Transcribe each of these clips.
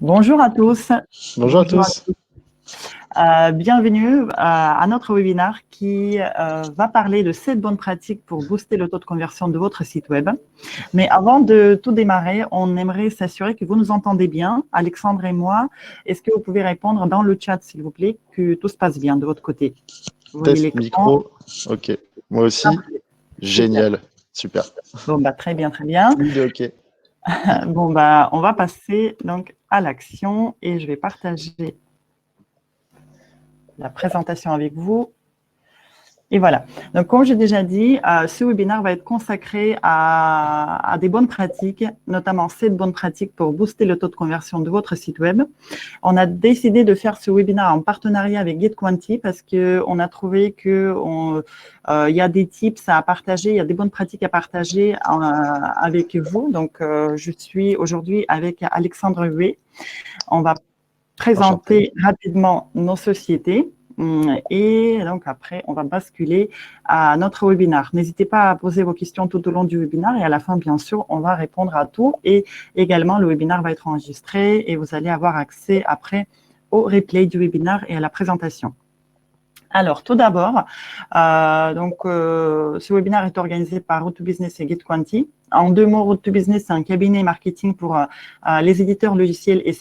Bonjour à tous. Bonjour à tous. Bienvenue à notre webinaire qui va parler de 7 bonnes pratiques pour booster le taux de conversion de votre site web. Mais avant de tout démarrer, on aimerait s'assurer que vous nous entendez bien, Alexandre et moi. Est-ce que vous pouvez répondre dans le chat, s'il vous plaît, que tout se passe bien de votre côté? Vous voyez Test l'écran? micro. Ok. Moi aussi. Parfait. Génial. Super. Bon, très bien, très bien. Tout est ok. Bon, on va passer donc à l'action et je vais partager la présentation avec vous. Et voilà. Donc, comme j'ai déjà dit, ce webinaire va être consacré à des bonnes pratiques, notamment 7 bonnes pratiques pour booster le taux de conversion de votre site web. On a décidé de faire ce webinaire en partenariat avec GetQuanti parce qu'on a trouvé qu'il y a des tips à partager, il y a des bonnes pratiques à partager avec vous. Donc, je suis aujourd'hui avec Alexandre Huet. On va présenter rapidement nos sociétés. Et donc, après, on va basculer à notre webinaire. N'hésitez pas à poser vos questions tout au long du webinaire et à la fin, bien sûr, on va répondre à tout. Et également, le webinaire va être enregistré et vous allez avoir accès après au replay du webinaire et à la présentation. Alors, tout d'abord, ce webinaire est organisé par Route2Business et GetQuanti. En 2 mots, Route2Business, c'est un cabinet marketing pour les éditeurs logiciels et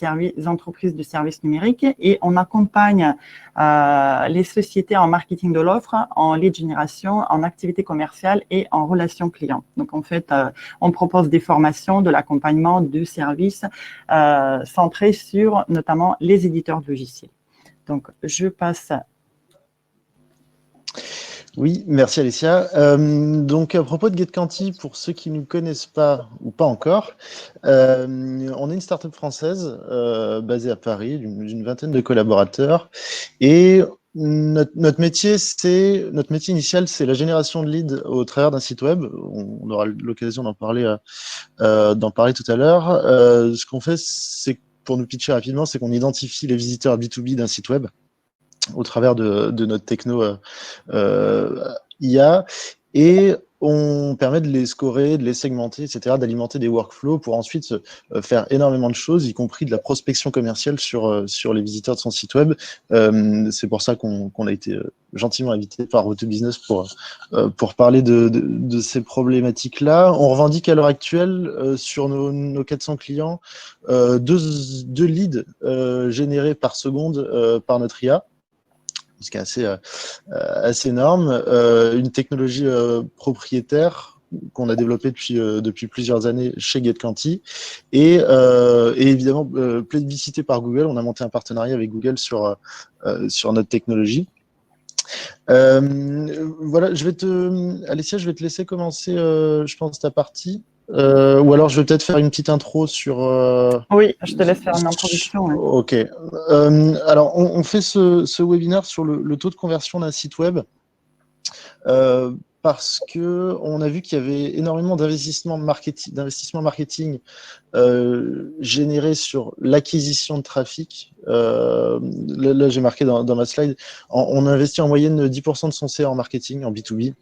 entreprises de services numériques. Et on accompagne les sociétés en marketing de l'offre, en lead génération, en activité commerciale et en relations clients. Donc, en fait, on propose des formations, de l'accompagnement, du service centré sur notamment les éditeurs de logiciels. Donc, je passe. Oui, merci Alessia. Donc à propos de GetQuanti, pour ceux qui ne nous connaissent pas ou pas encore, on est une start-up française basée à Paris, d'une vingtaine de collaborateurs. Et notre métier initial, c'est la génération de leads au travers d'un site web. On aura l'occasion d'en parler tout à l'heure. Ce qu'on fait, c'est, pour nous pitcher rapidement, c'est qu'on identifie les visiteurs B2B d'un site web au travers de notre techno IA, et on permet de les scorer, de les segmenter, etc., d'alimenter des workflows pour ensuite faire énormément de choses, y compris de la prospection commerciale sur les visiteurs de son site web. C'est pour ça qu'on a été gentiment invité par Route2Business pour parler de ces problématiques-là. On revendique à l'heure actuelle sur nos 400 clients 2 leads générés par seconde par notre IA, ce qui est assez énorme, une technologie propriétaire qu'on a développée depuis plusieurs années chez GetQuanti, et évidemment plébiscitée par Google. On a monté un partenariat avec Google sur notre technologie. Voilà, Alessia, je vais te laisser commencer, je pense, ta partie. Ou alors je vais peut-être faire une petite intro sur... Oui, je te laisse faire une introduction. Oui. Ok. Alors, on fait ce webinaire sur le taux de conversion d'un site web parce qu'on a vu qu'il y avait énormément d'investissements marketing générés sur l'acquisition de trafic. Là j'ai marqué dans ma slide, on investit en moyenne 10% de son CA en marketing, en B2B.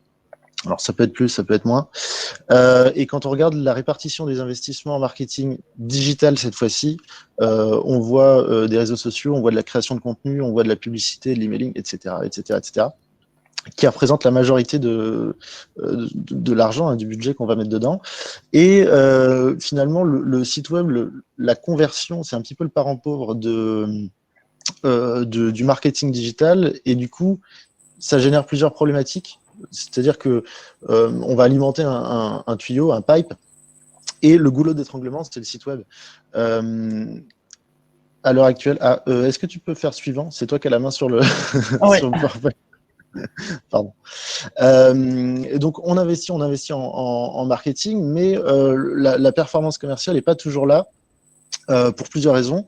Alors, ça peut être plus, ça peut être moins. Et quand on regarde la répartition des investissements en marketing digital cette fois-ci, on voit des réseaux sociaux, on voit de la création de contenu, on voit de la publicité, de l'emailing, etc., qui représente la majorité de l'argent, du budget qu'on va mettre dedans. Et finalement, le site web, la conversion, c'est un petit peu le parent pauvre du marketing digital. Et du coup, ça génère plusieurs problématiques. C'est-à-dire que on va alimenter un tuyau, un pipe, et le goulot d'étranglement, c'est le site web. À l'heure actuelle, est-ce que tu peux faire suivant? C'est toi qui as la main sur le, Oui. sur le PowerPoint. Pardon. Donc on investit en marketing, mais la performance commerciale n'est pas toujours là, pour plusieurs raisons.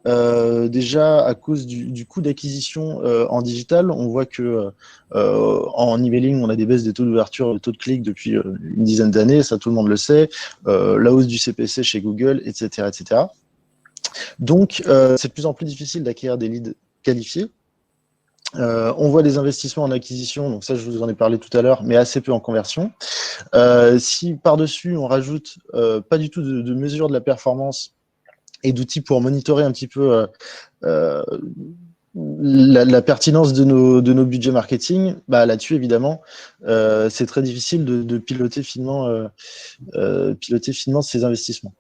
Déjà à cause du coût d'acquisition en digital, on voit que en emailing, on a des baisses des taux d'ouverture, des taux de clics depuis une dizaine d'années, ça tout le monde le sait, la hausse du CPC chez Google, etc. Donc c'est de plus en plus difficile d'acquérir des leads qualifiés. On voit des investissements en acquisition, donc ça je vous en ai parlé tout à l'heure, mais assez peu en conversion. Si par-dessus on rajoute pas du tout de mesure de la performance et d'outils pour monitorer un petit peu la pertinence de nos budgets marketing, bah, là-dessus, évidemment, c'est très difficile de piloter finement ces investissements.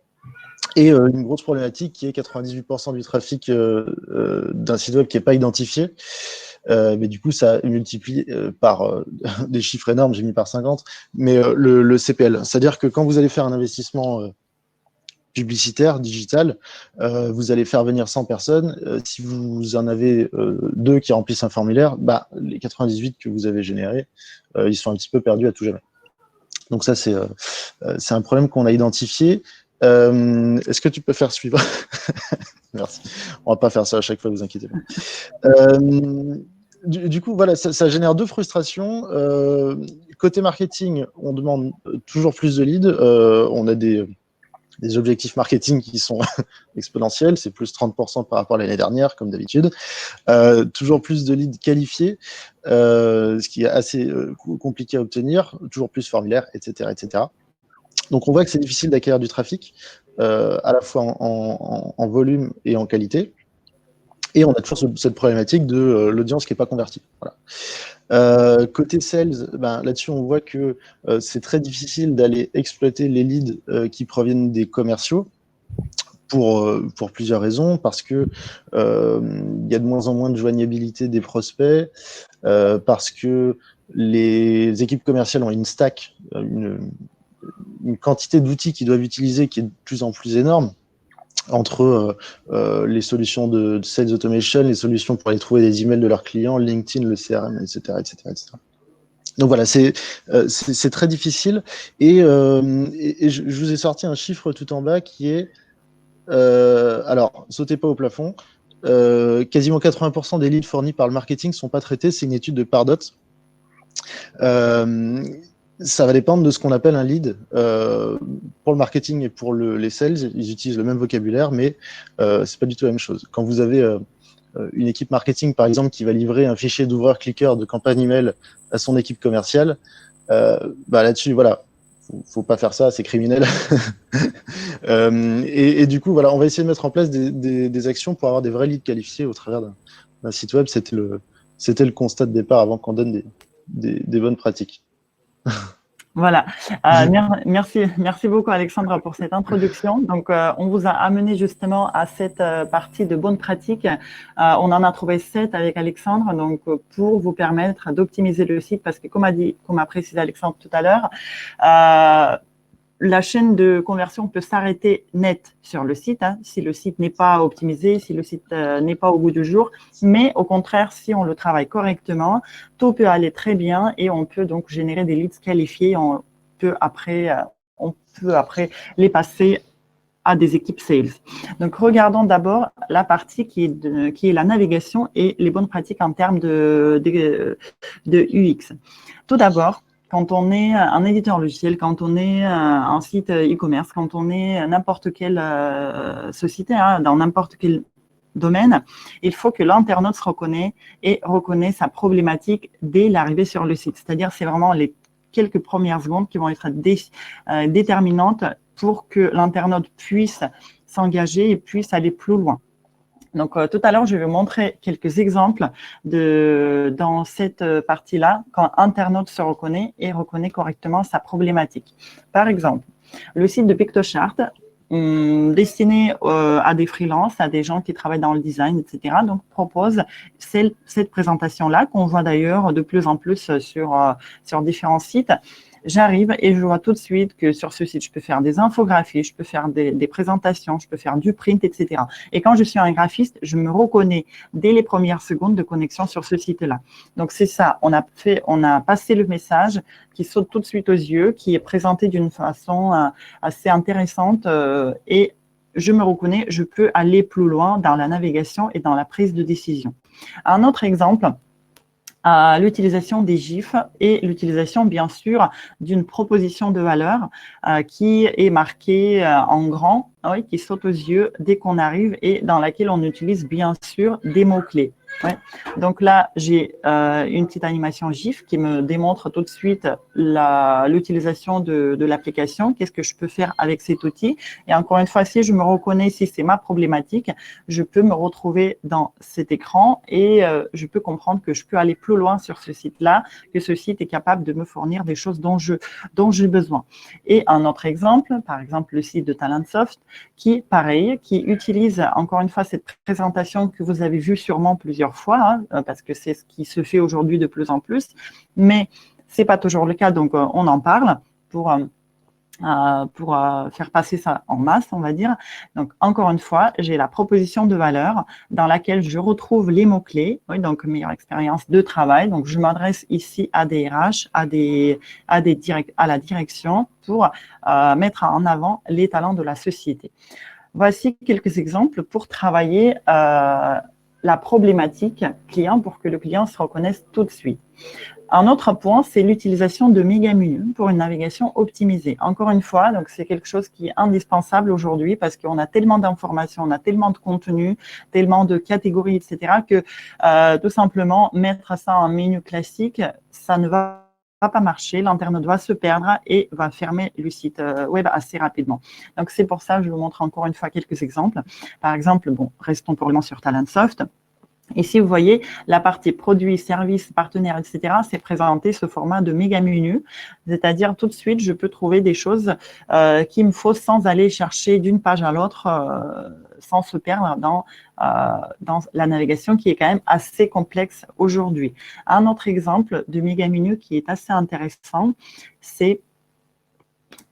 Et une grosse problématique qui est 98% du trafic d'un site web qui n'est pas identifié. Mais du coup, ça multiplie par des chiffres énormes, j'ai mis par 50, mais le CPL. C'est-à-dire que quand vous allez faire un investissement publicitaire, digital, vous allez faire venir 100 personnes. Si vous en avez 2 qui remplissent un formulaire, bah, les 98 que vous avez générés, ils sont un petit peu perdus à tout jamais. Donc ça, c'est un problème qu'on a identifié. Est-ce que tu peux faire suivre? Merci. On va pas faire ça à chaque fois, vous inquiétez pas. Du coup, voilà, ça génère 2 frustrations. Côté marketing, on demande toujours plus de leads. On a des objectifs marketing qui sont exponentiels, c'est plus 30% par rapport à l'année dernière, comme d'habitude. Toujours plus de leads qualifiés, ce qui est assez compliqué à obtenir, toujours plus formulaires, etc., etc. Donc on voit que c'est difficile d'acquérir du trafic, à la fois en volume et en qualité. Et on a toujours cette problématique de l'audience qui n'est pas convertie. Voilà. Côté sales, ben, là-dessus, on voit que c'est très difficile d'aller exploiter les leads qui proviennent des commerciaux pour plusieurs raisons, parce que y a de moins en moins de joignabilité des prospects, parce que les équipes commerciales ont une stack, une quantité d'outils qu'ils doivent utiliser qui est de plus en plus énorme, entre les solutions de sales automation, les solutions pour aller trouver des emails de leurs clients, LinkedIn, le CRM, etc., etc., etc. Donc voilà, c'est très difficile. Et je vous ai sorti un chiffre tout en bas qui est, alors, sautez pas au plafond, quasiment 80% des leads fournis par le marketing ne sont pas traités. C'est une étude de Pardot. Ça va dépendre de ce qu'on appelle un lead. Pour le marketing et pour les sales, ils utilisent le même vocabulaire, mais c'est pas du tout la même chose. Quand vous avez une équipe marketing, par exemple, qui va livrer un fichier d'ouvreur-cliqueur de campagne email à son équipe commerciale, bah là-dessus, voilà, faut pas faire ça, c'est criminel. Et du coup, voilà, on va essayer de mettre en place des actions pour avoir des vrais leads qualifiés au travers d'un site web. C'était le constat de départ avant qu'on donne des bonnes pratiques. Voilà. Merci beaucoup Alexandre pour cette introduction. Donc, on vous a amené justement à cette partie de bonnes pratiques. On en a trouvé 7 avec Alexandre, donc pour vous permettre d'optimiser le site, parce que comme a précisé Alexandre tout à l'heure, la chaîne de conversion peut s'arrêter net sur le site, hein, si le site n'est pas optimisé, si le site n'est pas au goût du jour. Mais au contraire, si on le travaille correctement, tout peut aller très bien et on peut donc générer des leads qualifiés. On peut après les passer à des équipes sales. Donc, regardons d'abord la partie qui est la navigation et les bonnes pratiques en termes de UX. Tout d'abord, quand on est un éditeur logiciel, quand on est un site e-commerce, quand on est n'importe quelle société, hein, dans n'importe quel domaine, il faut que l'internaute se reconnaisse sa problématique dès l'arrivée sur le site. C'est-à-dire, c'est vraiment les quelques premières secondes qui vont être déterminantes pour que l'internaute puisse s'engager et puisse aller plus loin. Donc, tout à l'heure, je vais vous montrer quelques exemples dans cette partie-là, quand un internaute se reconnaît et reconnaît correctement sa problématique. Par exemple, le site de Pictochart, destiné à des freelances, à des gens qui travaillent dans le design, etc. Donc, propose cette présentation-là, qu'on voit d'ailleurs de plus en plus sur différents sites. J'arrive et je vois tout de suite que sur ce site, je peux faire des infographies, je peux faire des présentations, je peux faire du print, etc. Et quand je suis un graphiste, je me reconnais dès les premières secondes de connexion sur ce site-là. Donc, c'est ça, on a passé le message qui saute tout de suite aux yeux, qui est présenté d'une façon assez intéressante et je me reconnais, je peux aller plus loin dans la navigation et dans la prise de décision. Un autre exemple, l'utilisation des GIFs et l'utilisation, bien sûr, d'une proposition de valeur qui est marquée en grand, oui, qui saute aux yeux dès qu'on arrive et dans laquelle on utilise, bien sûr, des mots-clés. Ouais. Donc là, j'ai une petite animation GIF qui me démontre tout de suite l'utilisation de l'application. Qu'est-ce que je peux faire avec cet outil? Et encore une fois, si je me reconnais, si c'est ma problématique, je peux me retrouver dans cet écran et je peux comprendre que je peux aller plus loin sur ce site-là, que ce site est capable de me fournir des choses dont j'ai besoin. Et un autre exemple, par exemple le site de Talentsoft, qui, pareil, qui utilise encore une fois cette présentation que vous avez vue sûrement plusieurs fois, hein, parce que c'est ce qui se fait aujourd'hui de plus en plus, mais ce n'est pas toujours le cas, donc on en parle pour faire passer ça en masse, on va dire. Donc, encore une fois, j'ai la proposition de valeur dans laquelle je retrouve les mots-clés, oui, donc meilleure expérience de travail. Donc, je m'adresse ici à des RH, à la direction pour mettre en avant les talents de la société. Voici quelques exemples pour travailler la problématique client pour que le client se reconnaisse tout de suite. Un autre point, c'est l'utilisation de méga-menus pour une navigation optimisée. Encore une fois, donc c'est quelque chose qui est indispensable aujourd'hui parce qu'on a tellement d'informations, on a tellement de contenu, tellement de catégories, etc., que tout simplement mettre ça en menu classique, ça ne va pas marcher, l'internaute va se perdre et va fermer le site web assez rapidement. Donc c'est pour ça que je vous montre encore une fois quelques exemples. Par exemple, bon, restons pour le moment sur Talentsoft. Ici, vous voyez, la partie produits, services, partenaires, etc., c'est présenté ce format de méga menu, c'est-à-dire tout de suite, je peux trouver des choses qu'il me faut sans aller chercher d'une page à l'autre, sans se perdre dans la navigation qui est quand même assez complexe aujourd'hui. Un autre exemple de méga menu qui est assez intéressant, c'est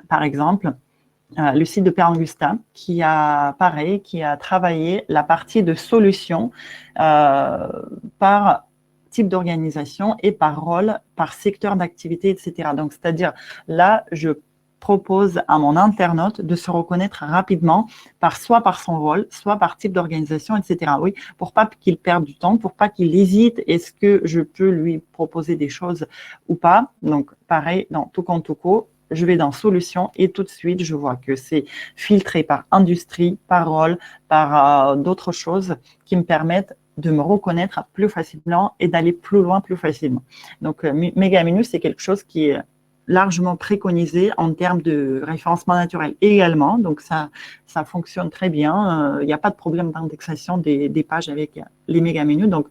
par exemple le site de Père Augustin, qui a travaillé la partie de solutions par type d'organisation et par rôle, par secteur d'activité, etc. Donc, c'est-à-dire, là, je propose à mon internaute de se reconnaître rapidement soit par son rôle, soit par type d'organisation, etc. Oui, pour pas qu'il perde du temps, pour pas qu'il hésite, est-ce que je peux lui proposer des choses ou pas. Donc, pareil, dans tout compte tout co, je vais dans Solutions et tout de suite, je vois que c'est filtré par industrie, par rôle, par d'autres choses qui me permettent de me reconnaître plus facilement et d'aller plus loin plus facilement. Donc, Mégamenu, c'est quelque chose qui est largement préconisé en termes de référencement naturel également. Donc, ça fonctionne très bien. Il n'y a pas de problème d'indexation des pages avec les Mégamenus. Donc,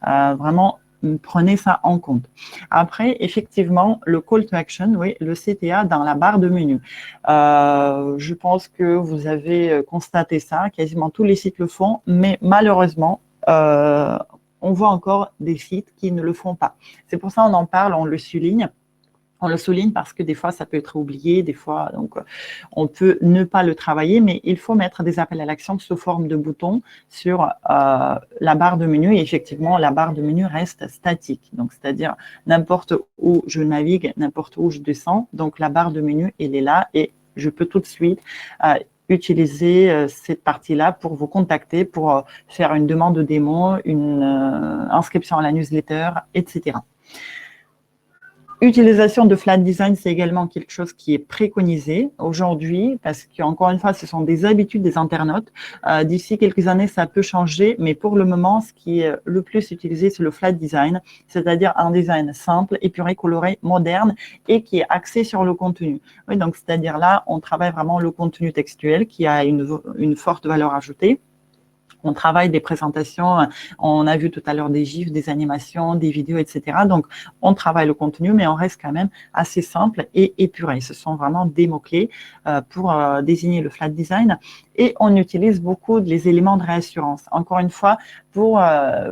vraiment, prenez ça en compte. Après, effectivement, le call to action, oui, le CTA dans la barre de menu. Je pense que vous avez constaté ça, quasiment tous les sites le font, mais malheureusement, on voit encore des sites qui ne le font pas. C'est pour ça qu'on en parle, on le souligne. On le souligne parce que des fois, ça peut être oublié, des fois, donc on peut ne pas le travailler, mais il faut mettre des appels à l'action sous forme de boutons sur la barre de menu. Et effectivement, la barre de menu reste statique. Donc, c'est-à-dire n'importe où je navigue, n'importe où je descends. Donc, la barre de menu, elle est là et je peux tout de suite utiliser cette partie-là pour vous contacter, pour faire une demande de démo, une inscription à la newsletter, etc. Utilisation de flat design, c'est également quelque chose qui est préconisé aujourd'hui parce qu'encore une fois, ce sont des habitudes des internautes. D'ici quelques années, ça peut changer, mais pour le moment, ce qui est le plus utilisé, c'est le flat design, c'est-à-dire un design simple, épuré, coloré, moderne et qui est axé sur le contenu. Oui, donc c'est-à-dire là, on travaille vraiment le contenu textuel qui a une forte valeur ajoutée. On travaille des présentations, on a vu tout à l'heure des gifs, des animations, des vidéos, etc. Donc, on travaille le contenu, mais on reste quand même assez simple et épuré. Ce sont vraiment des mots-clés pour désigner le flat design. Et on utilise beaucoup les éléments de réassurance. Encore une fois, pour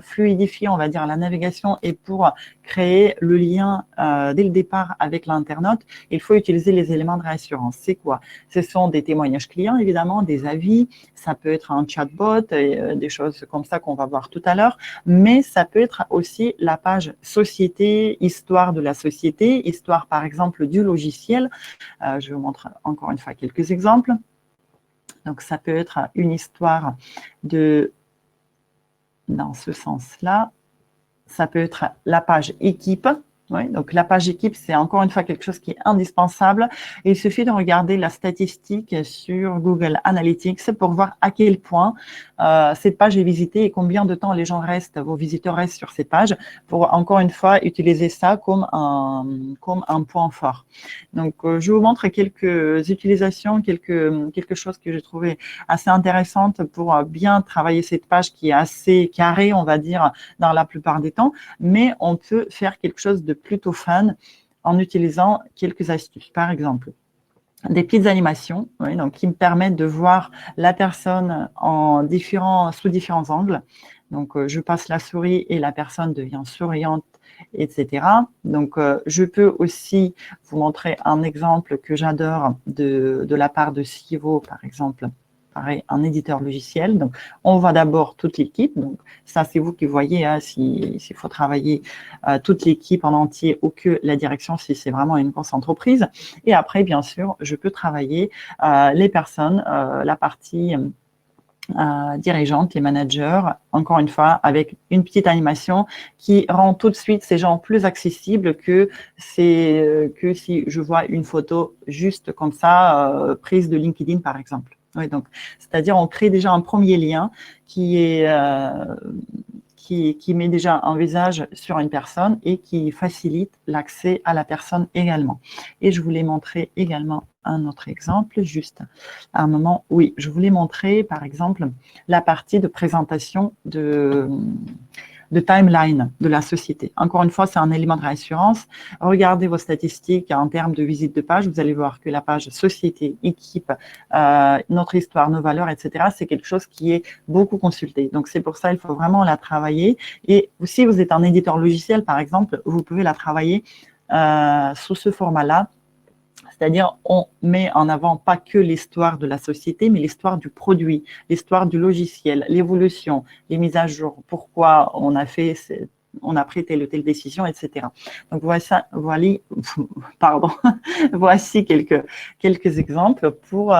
fluidifier, on va dire, la navigation et pour créer le lien dès le départ avec l'internaute, il faut utiliser les éléments de réassurance. C'est quoi? Ce sont des témoignages clients, évidemment, des avis, ça peut être un chatbot, des choses comme ça qu'on va voir tout à l'heure, mais ça peut être aussi la page société, histoire de la société, histoire par exemple du logiciel. Je vous montre encore une fois quelques exemples. Donc, ça peut être une histoire dans ce sens-là. Ça peut être la page équipe, Oui, donc la page équipe, c'est encore une fois quelque chose qui est indispensable. Et il suffit de regarder la statistique sur Google Analytics pour voir à quel point cette page est visitée et combien de temps les gens restent, vos visiteurs restent sur ces pages, pour encore une fois utiliser ça comme un point fort. Donc, je vous montre quelques utilisations, quelque chose que j'ai trouvé assez intéressante pour bien travailler cette page qui est assez carrée, on va dire, dans la plupart des temps, mais on peut faire quelque chose de plutôt fun en utilisant quelques astuces. Par exemple, des petites animations, oui, donc, qui me permettent de voir la personne sous différents angles. Donc, je passe la souris et la personne devient souriante, etc. Donc, je peux aussi vous montrer un exemple que j'adore de la part de Sivo, par exemple. Pareil, un éditeur logiciel. Donc, on voit d'abord toute l'équipe. Donc, ça, c'est vous qui voyez hein, s'il faut travailler toute l'équipe en entier ou que la direction, si c'est vraiment une grosse entreprise. Et après, bien sûr, je peux travailler les personnes, la partie dirigeante, les managers, encore une fois, avec une petite animation qui rend tout de suite ces gens plus accessibles que si je vois une photo juste comme ça, prise de LinkedIn, par exemple. Oui, donc, c'est-à-dire on crée déjà un premier lien qui met déjà un visage sur une personne et qui facilite l'accès à la personne également. Et je voulais montrer également un autre exemple, juste à un moment. Oui, je voulais montrer, par exemple, la partie de présentation de timeline de la société. Encore une fois, c'est un élément de réassurance. Regardez vos statistiques en termes de visite de page. Vous allez voir que la page société, équipe, notre histoire, nos valeurs, etc., c'est quelque chose qui est beaucoup consulté. Donc, c'est pour ça qu'il faut vraiment la travailler. Et si vous êtes un éditeur logiciel, par exemple, vous pouvez la travailler sous ce format-là. C'est-à-dire, on met en avant pas que l'histoire de la société, mais l'histoire du produit, l'histoire du logiciel, l'évolution, les mises à jour, pourquoi on a pris telle ou telle décision, etc. Donc, voici quelques exemples pour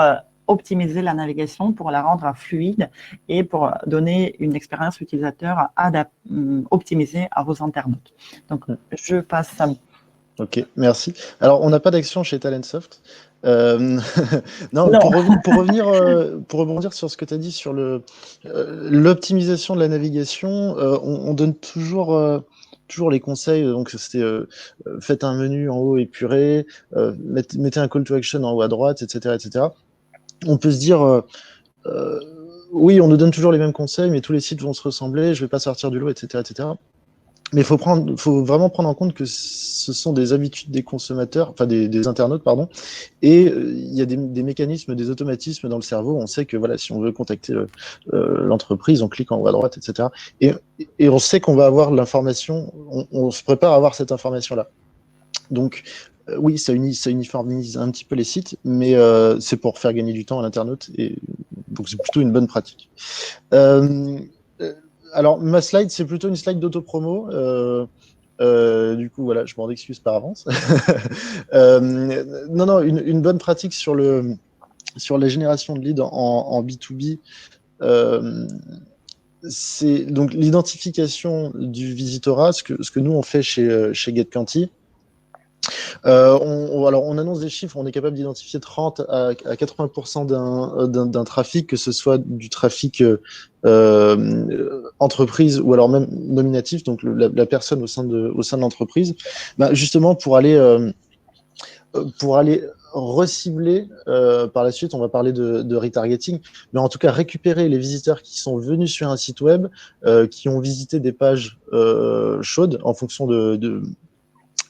optimiser la navigation, pour la rendre fluide et pour donner une expérience utilisateur optimisée à vos internautes. Donc, je passe. Ok, merci. Alors, on n'a pas d'action chez Talentsoft. Non, Non. pour rebondir sur ce que tu as dit sur l'optimisation de la navigation, on donne toujours les conseils. Donc, c'était faites un menu en haut épuré, mettez un call to action en haut à droite, etc., etc. On peut se dire, oui, on nous donne toujours les mêmes conseils, mais tous les sites vont se ressembler, je ne vais pas sortir du lot, etc., etc. Mais il faut vraiment prendre en compte que ce sont des habitudes des consommateurs, enfin des internautes, pardon, et il y a des mécanismes, des automatismes dans le cerveau. On sait que voilà, si on veut contacter l'entreprise, on clique en haut à droite, etc. Et on sait qu'on va avoir l'information, on se prépare à avoir cette information-là. Donc, oui, ça uniformise un petit peu les sites, mais c'est pour faire gagner du temps à l'internaute, et donc c'est plutôt une bonne pratique. Alors, ma slide, c'est plutôt une slide d'autopromo. Du coup, voilà, je m'en excuse par avance. Non, une bonne pratique sur la génération de leads en B2B, c'est donc l'identification du visitorat, ce que nous on fait chez GetQuanti. On annonce des chiffres, on est capable d'identifier 30 à 80% d'un trafic, que ce soit du trafic entreprise ou alors même nominatif, donc la personne au sein de l'entreprise, justement pour aller recibler par la suite, on va parler de retargeting, mais en tout cas récupérer les visiteurs qui sont venus sur un site web, qui ont visité des pages chaudes en fonction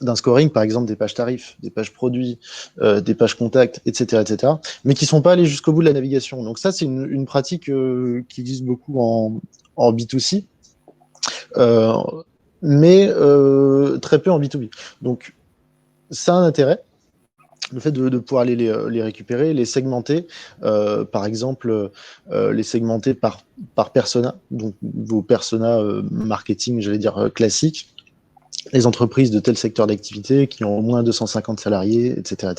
d'un scoring, par exemple des pages tarifs, des pages produits, des pages contacts, etc., mais qui ne sont pas allés jusqu'au bout de la navigation. Donc ça, c'est une pratique qui existe beaucoup en B2C, mais très peu en B2B. Donc ça a un intérêt, le fait de pouvoir aller les récupérer, les segmenter, par exemple, les segmenter par persona, donc vos personas marketing, j'allais dire classiques, les entreprises de tel secteur d'activité qui ont au moins 250 salariés, etc.,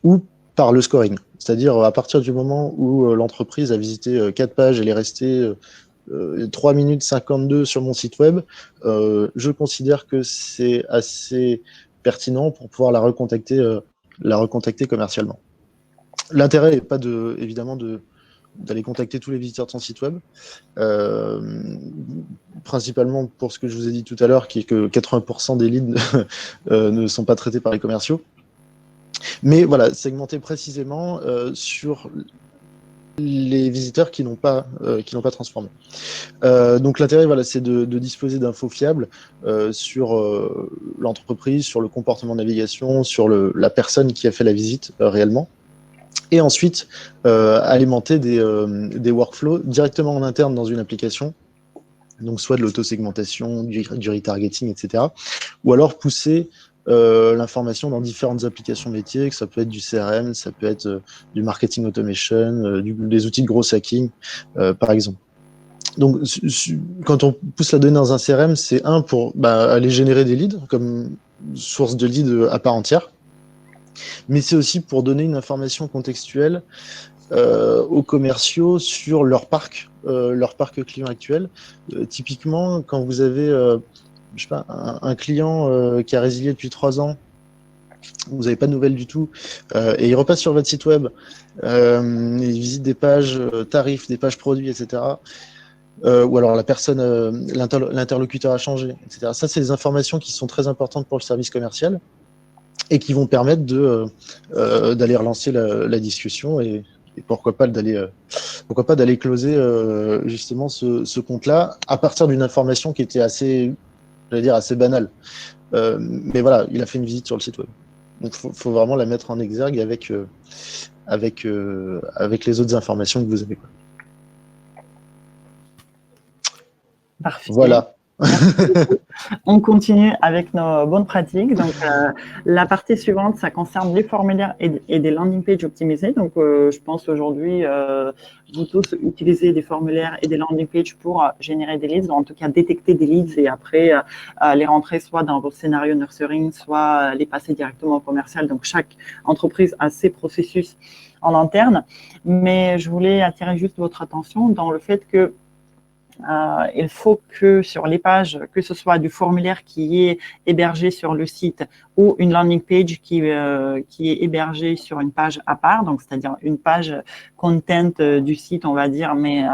ou par le scoring. C'est-à-dire, à partir du moment où l'entreprise a visité 4 pages, elle est restée 3 minutes 52 sur mon site web, je considère que c'est assez pertinent pour pouvoir la recontacter commercialement. L'intérêt n'est pas évidemment d'aller contacter tous les visiteurs de son site web, principalement pour ce que je vous ai dit tout à l'heure, qui est que 80% des leads ne sont pas traités par les commerciaux. Mais voilà, segmenter précisément sur les visiteurs qui n'ont pas transformé. Donc l'intérêt, voilà, c'est de disposer d'infos fiables sur l'entreprise, sur le comportement de navigation, sur la personne qui a fait la visite réellement. Et ensuite, alimenter des workflows directement en interne dans une application, donc soit de l'autosegmentation, du retargeting, etc. Ou alors pousser l'information dans différentes applications métiers, que ça peut être du CRM, ça peut être du marketing automation, des outils de gros hacking, par exemple. Donc, quand on pousse la donnée dans un CRM, c'est pour aller générer des leads comme source de leads à part entière. Mais c'est aussi pour donner une information contextuelle aux commerciaux sur leur parc client actuel. Typiquement, quand vous avez je sais pas, un client qui a résilié depuis 3 ans, vous n'avez pas de nouvelles du tout, et il repasse sur votre site web, il visite des pages tarifs, des pages produits, etc. Ou alors la personne, l'interlocuteur a changé, etc. Ça, c'est des informations qui sont très importantes pour le service commercial et qui vont permettre d'aller relancer la discussion et pourquoi pas d'aller closer justement ce compte-là à partir d'une information qui était assez banale. Mais voilà, il a fait une visite sur le site web. Donc faut vraiment la mettre en exergue avec les autres informations que vous avez. Parfait. Voilà. On continue avec nos bonnes pratiques. Donc, la partie suivante, ça concerne les formulaires et des landing pages optimisés. Donc, je pense aujourd'hui, vous tous utilisez des formulaires et des landing pages pour générer des leads, ou en tout cas détecter des leads et après les rentrer soit dans vos scénarios nurturing, soit les passer directement au commercial. Donc, chaque entreprise a ses processus en interne. Mais je voulais attirer juste votre attention dans le fait que il faut que sur les pages, que ce soit du formulaire qui est hébergé sur le site ou une landing page qui est hébergée sur une page à part, donc c'est-à-dire une page content du site, on va dire, mais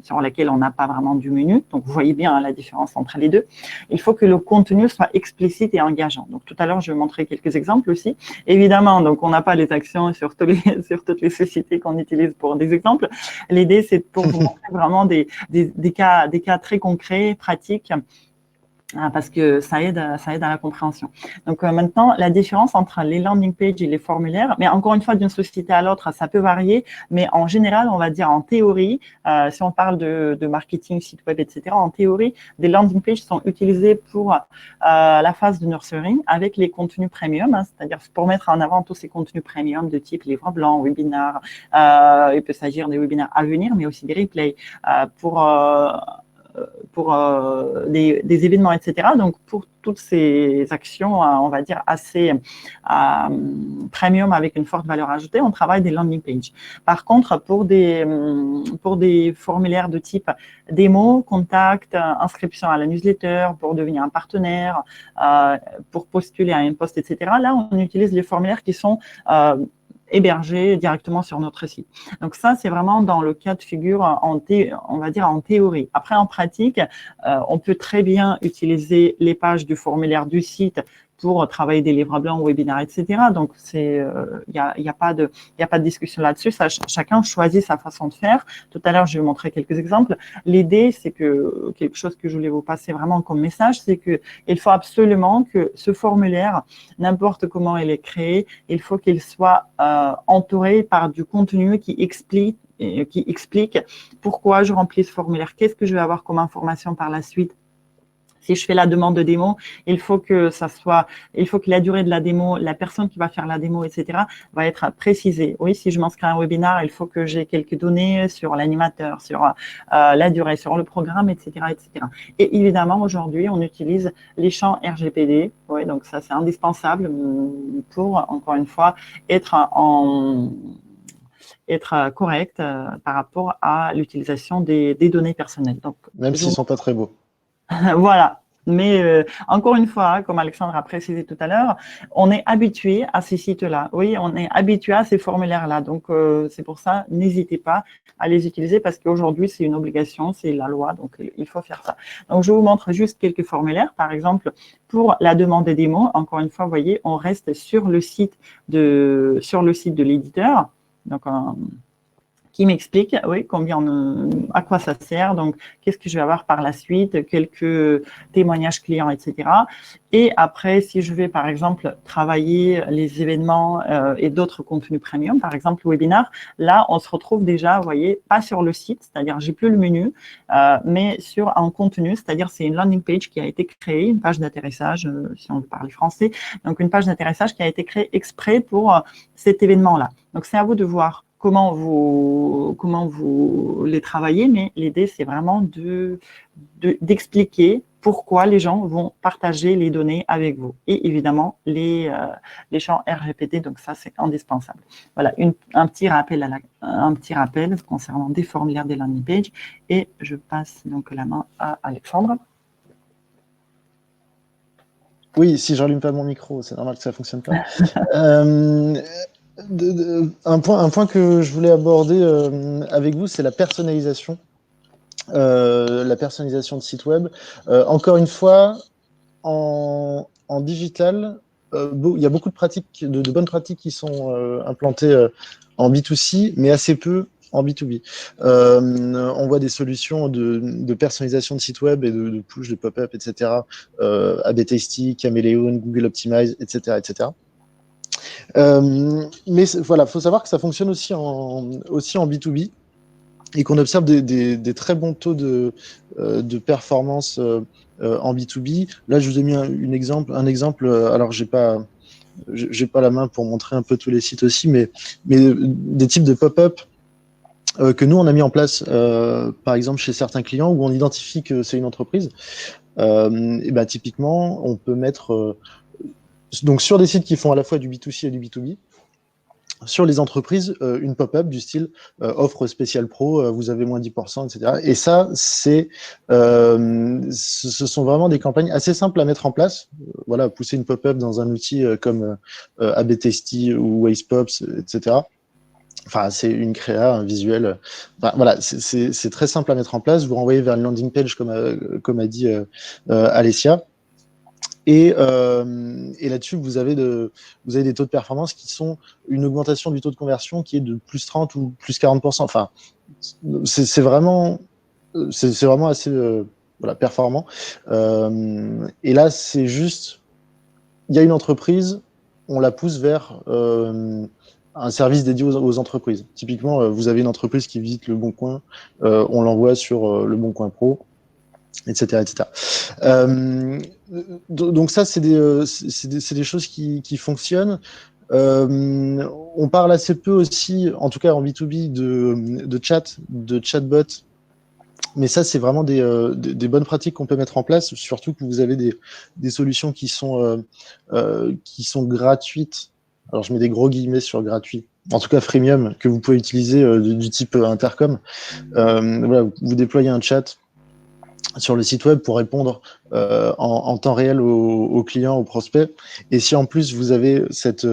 sur laquelle on n'a pas vraiment du menu. Donc, vous voyez bien la différence entre les deux. Il faut que le contenu soit explicite et engageant. Donc, tout à l'heure, je vais montrer quelques exemples aussi. Évidemment, donc, on n'a pas les actions sur toutes les sociétés qu'on utilise pour des exemples. L'idée, c'est pour vous montrer vraiment des cas très concrets, pratiques, parce que ça aide à la compréhension. Donc maintenant, la différence entre les landing pages et les formulaires, mais encore une fois, d'une société à l'autre, ça peut varier, mais en général, on va dire en théorie, si on parle de marketing, site web, etc., en théorie, des landing pages sont utilisées pour la phase de nurturing avec les contenus premium, c'est-à-dire pour mettre en avant tous ces contenus premium de type livre blanc, webinaire, il peut s'agir des webinaires à venir, mais aussi des replays pour des événements, etc. Donc, pour toutes ces actions, on va dire, assez premium avec une forte valeur ajoutée, on travaille des landing pages. Par contre, pour des formulaires de type démo, contact, inscription à la newsletter, pour devenir un partenaire, pour postuler à un poste, etc., là, on utilise les formulaires qui sont hébergés directement sur notre site. Donc ça, c'est vraiment dans le cas de figure, on va dire en théorie. Après, en pratique, on peut très bien utiliser les pages du formulaire du site pour travailler des livres blancs, webinaires, etc. Donc, il y a pas de discussion là-dessus. Chacun choisit sa façon de faire. Tout à l'heure, je vais vous montrer quelques exemples. L'idée, c'est que quelque chose que je voulais vous passer vraiment comme message, c'est que il faut absolument que ce formulaire, n'importe comment il est créé, il faut qu'il soit entouré par du contenu qui explique pourquoi je remplis ce formulaire, qu'est-ce que je vais avoir comme information par la suite. Si je fais la demande de démo, il faut que la durée de la démo, la personne qui va faire la démo, etc., va être précisée. Oui, si je m'inscris à un webinaire, il faut que j'ai quelques données sur l'animateur, sur la durée, sur le programme, etc., etc. Et évidemment, aujourd'hui, on utilise les champs RGPD. Oui, donc ça, c'est indispensable pour, encore une fois, être être correct par rapport à l'utilisation des données personnelles. Donc, même s'ils ne sont pas très beaux. voilà. Mais encore une fois, comme Alexandre a précisé tout à l'heure, on est habitué à ces sites-là. Oui, on est habitué à ces formulaires-là. Donc, c'est pour ça, n'hésitez pas à les utiliser parce qu'aujourd'hui, c'est une obligation, c'est la loi. Donc, il faut faire ça. Donc, je vous montre juste quelques formulaires. Par exemple, pour la demande des démos, encore une fois, vous voyez, on reste sur le site de l'éditeur. Donc, qui m'explique, oui, à quoi ça sert, donc qu'est-ce que je vais avoir par la suite, quelques témoignages clients, etc. Et après, si je vais, par exemple, travailler les événements et d'autres contenus premium, par exemple, le webinar, là, on se retrouve déjà, vous voyez, pas sur le site, c'est-à-dire j'ai plus le menu, mais sur un contenu, c'est-à-dire c'est une landing page qui a été créée, une page d'atterrissage, si on veut parler français, donc une page d'atterrissage qui a été créée exprès pour cet événement-là. Donc, c'est à vous de voir comment vous les travaillez, mais l'idée, c'est vraiment d'expliquer pourquoi les gens vont partager les données avec vous. Et évidemment, les champs RGPD, donc ça, c'est indispensable. Voilà, un petit rappel concernant des formulaires des landing pages. Et je passe donc la main à Alexandre. Oui, si je n'allume pas mon micro, c'est normal que ça ne fonctionne pas. Un point que je voulais aborder avec vous, c'est la personnalisation. La personnalisation de site web. Encore une fois, en digital, il y a beaucoup de pratiques, de bonnes pratiques qui sont implantées en B2C, mais assez peu en B2B. On voit des solutions de personnalisation de site web et de push, de pop-up, etc. AB Tasty, Chameleon, Google Optimize, etc., etc. Mais voilà, il faut savoir que ça fonctionne aussi en B2B et qu'on observe des très bons taux de performance en B2B. Là, je vous ai mis un exemple. Alors, j'ai pas la main pour montrer un peu tous les sites aussi, mais des types de pop-up que nous, on a mis en place, par exemple, chez certains clients où on identifie que c'est une entreprise. Et ben, typiquement, on peut mettre donc sur des sites qui font à la fois du B2C et du B2B, sur les entreprises, une pop-up du style offre spéciale pro, vous avez moins 10%, etc. Et ça, ce sont vraiment des campagnes assez simples à mettre en place. Voilà, pousser une pop-up dans un outil comme AB Tasty ou Wastepops, etc. Enfin, c'est une créa, un visuel. Enfin, voilà, c'est très simple à mettre en place. Vous renvoyez vers une landing page, comme a dit Alessia. Et là-dessus, vous avez des taux de performance qui sont une augmentation du taux de conversion qui est de plus 30 ou plus 40%. Enfin, c'est vraiment assez performant. Et là, c'est juste, il y a une entreprise, on la pousse vers un service dédié aux entreprises. Typiquement, vous avez une entreprise qui visite Le Bon Coin, on l'envoie sur Le Bon Coin Pro, etc., etc. Donc ça, c'est des choses qui fonctionnent. On parle assez peu aussi, en tout cas en B2B, de chatbot. Mais ça, c'est vraiment des bonnes pratiques qu'on peut mettre en place, surtout que vous avez des solutions qui sont gratuites. Alors, je mets des gros guillemets sur gratuit. En tout cas, freemium, que vous pouvez utiliser du type Intercom. Voilà, vous déployez un chat sur le site web pour répondre en temps réel aux clients, aux prospects. Et si en plus vous avez cette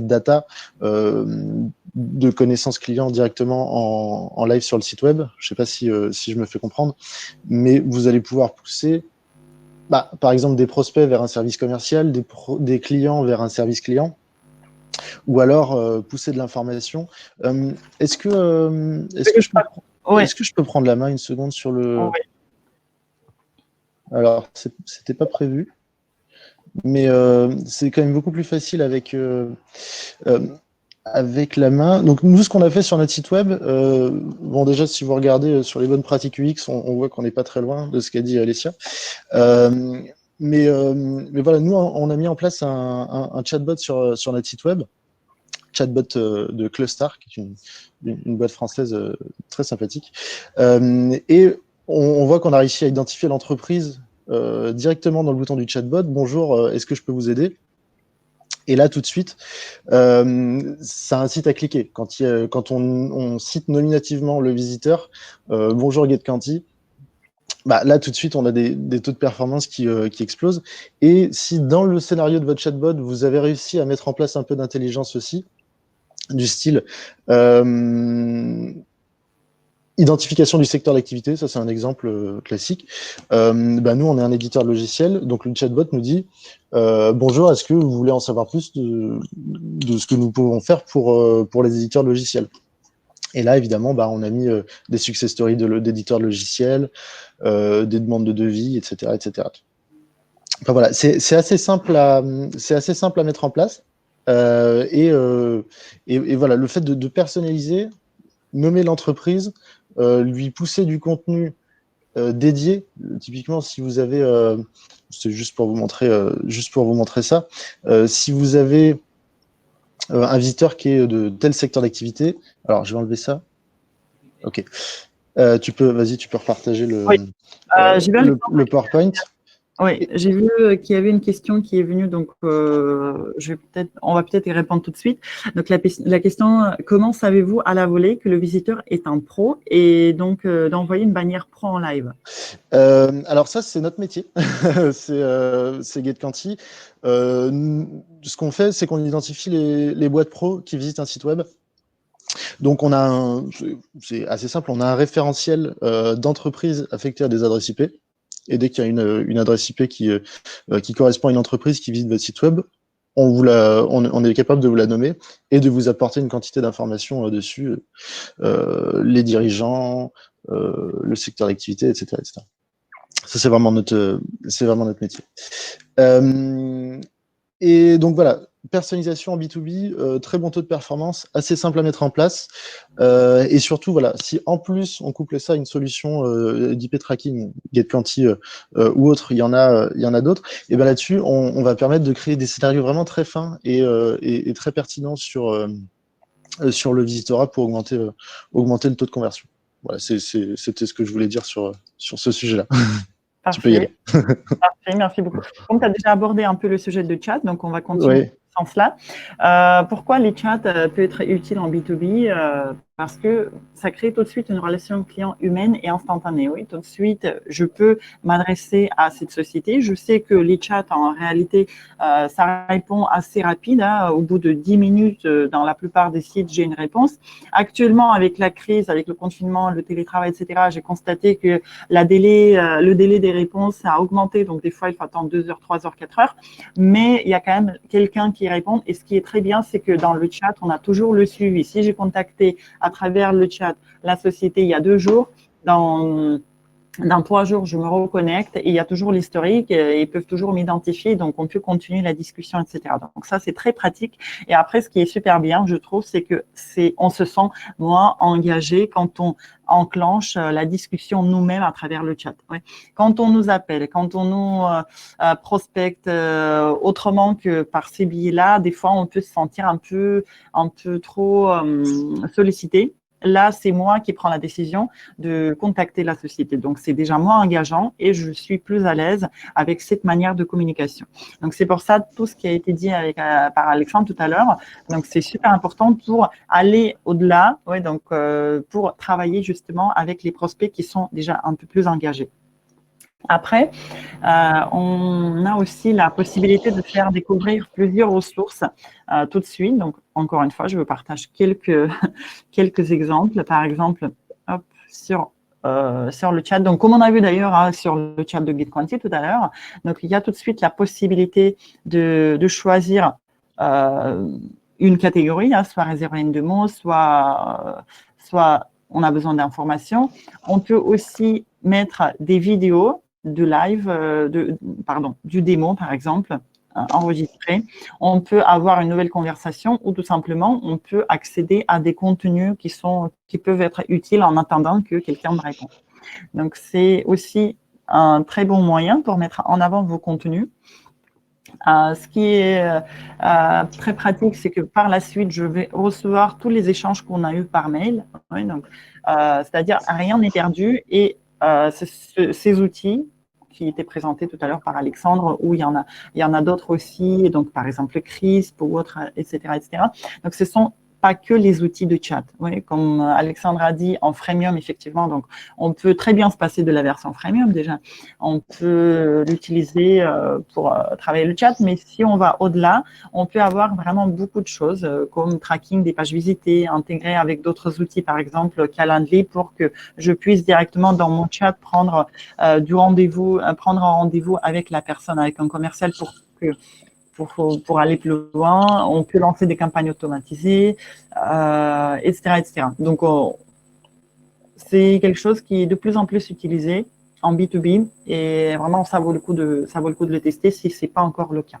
data de connaissances clients directement en live sur le site web, je ne sais pas si je me fais comprendre, mais vous allez pouvoir pousser, par exemple, des prospects vers un service commercial, des clients vers un service client, ou alors pousser de l'information. Est-ce que je peux prendre la main une seconde sur le... Oui. Alors, c'était pas prévu, mais c'est quand même beaucoup plus facile avec la main. Donc, nous, ce qu'on a fait sur notre site web, bon, déjà, si vous regardez sur les bonnes pratiques UX, on voit qu'on n'est pas très loin de ce qu'a dit Alessia. Mais voilà, nous, on a mis en place un chatbot sur notre site web, chatbot de Clustar, qui est une boîte française très sympathique. Et on voit qu'on a réussi à identifier l'entreprise directement dans le bouton du chatbot. Bonjour, est-ce que je peux vous aider? Et là, tout de suite, ça incite à cliquer. Quand on cite nominativement le visiteur, bonjour GetQuanti, bah, là, tout de suite, on a des taux de performance qui explosent. Et si dans le scénario de votre chatbot, vous avez réussi à mettre en place un peu d'intelligence aussi, du style identification du secteur d'activité, ça c'est un exemple classique. Bah, nous, on est un éditeur de logiciel, donc le chatbot nous dit bonjour, est-ce que vous voulez en savoir plus de ce que nous pouvons faire pour les éditeurs de logiciels? Et là, évidemment, bah, on a mis des success stories d'éditeurs de logiciels, des demandes de devis, etc., etc. Enfin, voilà, c'est assez simple à mettre en place. Et voilà, le fait de personnaliser, nommer l'entreprise, lui pousser du contenu dédié. Typiquement, si vous avez, c'est juste pour vous montrer ça, si vous avez un visiteur qui est de tel secteur d'activité, alors je vais enlever ça. Ok. Tu peux repartager Oui. le PowerPoint. Oui, j'ai vu qu'il y avait une question qui est venue, donc on va peut-être y répondre tout de suite. Donc la question, comment savez-vous à la volée que le visiteur est un pro et donc d'envoyer une bannière pro en live? Alors ça, c'est notre métier, c'est GetQuanti. Ce qu'on fait, c'est qu'on identifie les boîtes pro qui visitent un site web. Donc c'est assez simple, on a un référentiel d'entreprises affectées à des adresses IP. Et dès qu'il y a une adresse IP qui correspond à une entreprise qui visite votre site web, on est capable de vous la nommer et de vous apporter une quantité d'informations dessus, les dirigeants, le secteur d'activité, etc., etc. Ça, c'est vraiment notre métier. Et donc voilà, personnalisation en B2B, très bon taux de performance, assez simple à mettre en place. Et surtout, voilà, si en plus on couple ça à une solution d'IP tracking, GetQuanti ou autre, il y en a d'autres, et bien là-dessus, on va permettre de créer des scénarios vraiment très fins et très pertinents sur le visitorat pour augmenter le taux de conversion. Voilà, c'était ce que je voulais dire sur ce sujet-là. Tu peux y aller. Parfait, merci beaucoup. Comme tu as déjà abordé un peu le sujet de chat, donc on va continuer dans ce sens-là. Pourquoi les chats peuvent être utiles en B2B? Parce que ça crée tout de suite une relation client humaine et instantanée. Oui, tout de suite, je peux m'adresser à cette société. Je sais que les chats, en réalité, ça répond assez rapide. Hein. Au bout de 10 minutes, dans la plupart des sites, j'ai une réponse. Actuellement, avec la crise, avec le confinement, le télétravail, etc., j'ai constaté que le délai des réponses a augmenté. Donc, des fois, il faut attendre 2 heures, 3 heures, 4 heures. Mais il y a quand même quelqu'un qui répond. Et ce qui est très bien, c'est que dans le chat, on a toujours le suivi. Si j'ai contacté à travers le chat la société il y a 2 jours, dans 3 jours, je me reconnecte et il y a toujours l'historique, ils peuvent toujours m'identifier, donc on peut continuer la discussion, etc. Donc ça, c'est très pratique. Et après, ce qui est super bien, je trouve, c'est que on se sent moins engagé quand on enclenche la discussion nous-mêmes à travers le chat. Ouais. Quand on nous appelle, quand on nous prospecte autrement que par ces billets-là, des fois, on peut se sentir un peu trop sollicité. Là, c'est moi qui prends la décision de contacter la société. Donc, c'est déjà moins engageant et je suis plus à l'aise avec cette manière de communication. Donc, c'est pour ça tout ce qui a été dit par Alexandre tout à l'heure. Donc, c'est super important pour aller au-delà, donc pour travailler justement avec les prospects qui sont déjà un peu plus engagés. Après, on a aussi la possibilité de faire découvrir plusieurs ressources tout de suite. Donc, encore une fois, je vous partage quelques exemples. Par exemple, sur le chat. Donc, comme on a vu d'ailleurs sur le chat de GetQuanti tout à l'heure, donc il y a tout de suite la possibilité de choisir une catégorie, soit réserver une démo, soit on a besoin d'informations. On peut aussi mettre des vidéos de live, du démo par exemple, enregistré. On peut avoir une nouvelle conversation ou tout simplement, on peut accéder à des contenus qui peuvent être utiles en attendant que quelqu'un me réponde. Donc, c'est aussi un très bon moyen pour mettre en avant vos contenus. Ce qui est très pratique, c'est que par la suite, je vais recevoir tous les échanges qu'on a eus par mail. Donc, c'est-à-dire, rien n'est perdu et ces outils qui était présenté tout à l'heure par Alexandre, où il y en a d'autres aussi, donc par exemple Crisp ou autres, etc., etc. Donc, ce sont pas que les outils de chat. Oui, comme Alexandre a dit, en freemium, effectivement, donc on peut très bien se passer de la version freemium déjà. On peut l'utiliser pour travailler le chat, mais si on va au-delà, on peut avoir vraiment beaucoup de choses comme tracking des pages visitées, intégrer avec d'autres outils, par exemple Calendly, pour que je puisse directement dans mon chat prendre prendre un rendez-vous avec la personne, avec un commercial pour aller plus loin. On peut lancer des campagnes automatisées, etc., etc. Donc, c'est quelque chose qui est de plus en plus utilisé en B2B et vraiment, ça vaut le coup de le tester si ce n'est pas encore le cas.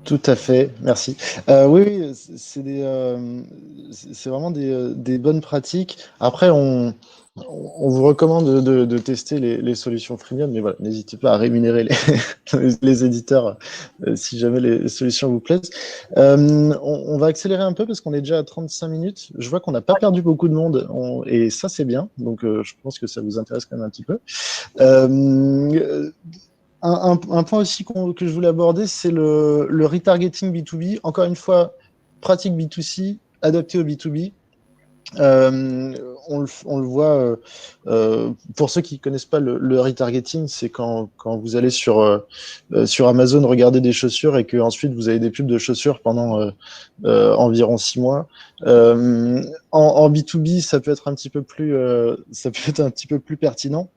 Tout à fait, merci. Oui, c'est vraiment des bonnes pratiques. Après, on vous recommande de tester les solutions freemium, mais voilà, n'hésitez pas à rémunérer les éditeurs si jamais les solutions vous plaisent. On va accélérer un peu parce qu'on est déjà à 35 minutes. Je vois qu'on n'a pas perdu beaucoup de monde et ça, c'est bien. Donc, je pense que ça vous intéresse quand même un petit peu. Un point aussi que je voulais aborder, c'est le retargeting B2B. Encore une fois, pratique B2C, adaptée au B2B. On le voit, pour ceux qui ne connaissent pas le retargeting, c'est quand vous allez sur Amazon regarder des chaussures et que ensuite vous avez des pubs de chaussures pendant environ 6 mois. En B2B, ça peut être un petit peu plus pertinent.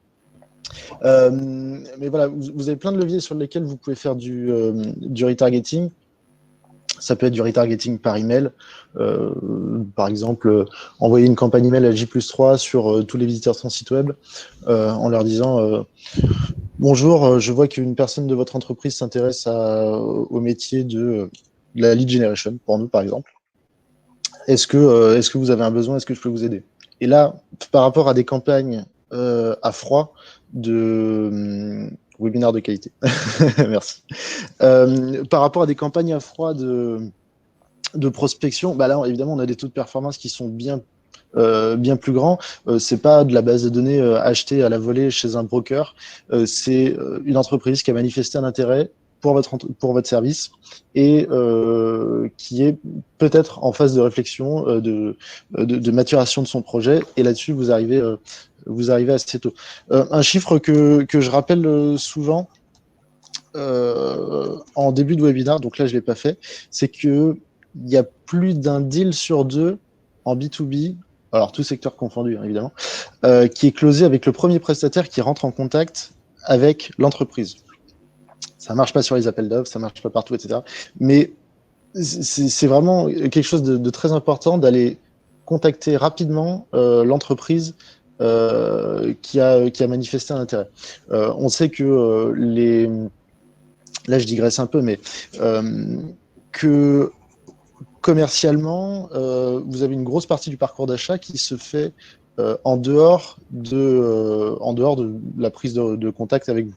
Mais voilà, vous avez plein de leviers sur lesquels vous pouvez faire du retargeting. Ça peut être du retargeting par email. Par exemple, envoyer une campagne email à J+3 sur tous les visiteurs de son site web en leur disant bonjour, je vois qu'une personne de votre entreprise s'intéresse au métier de la lead generation, pour nous par exemple. Est-ce que vous avez un besoin? Est-ce que je peux vous aider? Et là, par rapport à des campagnes à froid de webinaire de qualité. Merci. Par rapport à des campagnes à froid de prospection, bah là, évidemment, on a des taux de performance qui sont bien plus grands. C'est pas de la base de données achetée à la volée chez un broker. C'est une entreprise qui a manifesté un intérêt pour votre service et qui est peut-être en phase de réflexion, de maturation de son projet. Et là-dessus, vous arrivez assez tôt. Un chiffre que je rappelle souvent en début de webinaire, donc là je ne l'ai pas fait, c'est qu'il y a plus d'un deal sur deux en B2B, alors tout secteur confondu hein, évidemment, qui est closé avec le premier prestataire qui rentre en contact avec l'entreprise. Ça ne marche pas sur les appels d'offres, ça ne marche pas partout, etc. Mais c'est vraiment quelque chose de très important d'aller contacter rapidement l'entreprise qui a manifesté un intérêt. On sait que là je digresse un peu, mais que commercialement, vous avez une grosse partie du parcours d'achat qui se fait en dehors de la prise de contact avec vous.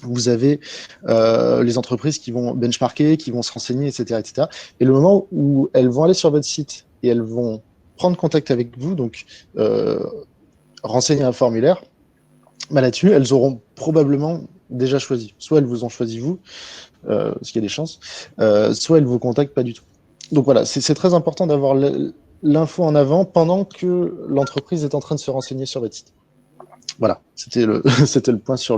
Vous avez les entreprises qui vont benchmarker, qui vont se renseigner, etc., etc. Et le moment où elles vont aller sur votre site et elles vont prendre contact avec vous, donc renseigner un formulaire, bah là-dessus, elles auront probablement déjà choisi. Soit elles vous ont choisi vous, parce qu'il y a des chances, soit elles vous contactent pas du tout. Donc voilà, c'est très important d'avoir l'info en avant pendant que l'entreprise est en train de se renseigner sur votre site. Voilà, c'était le point sur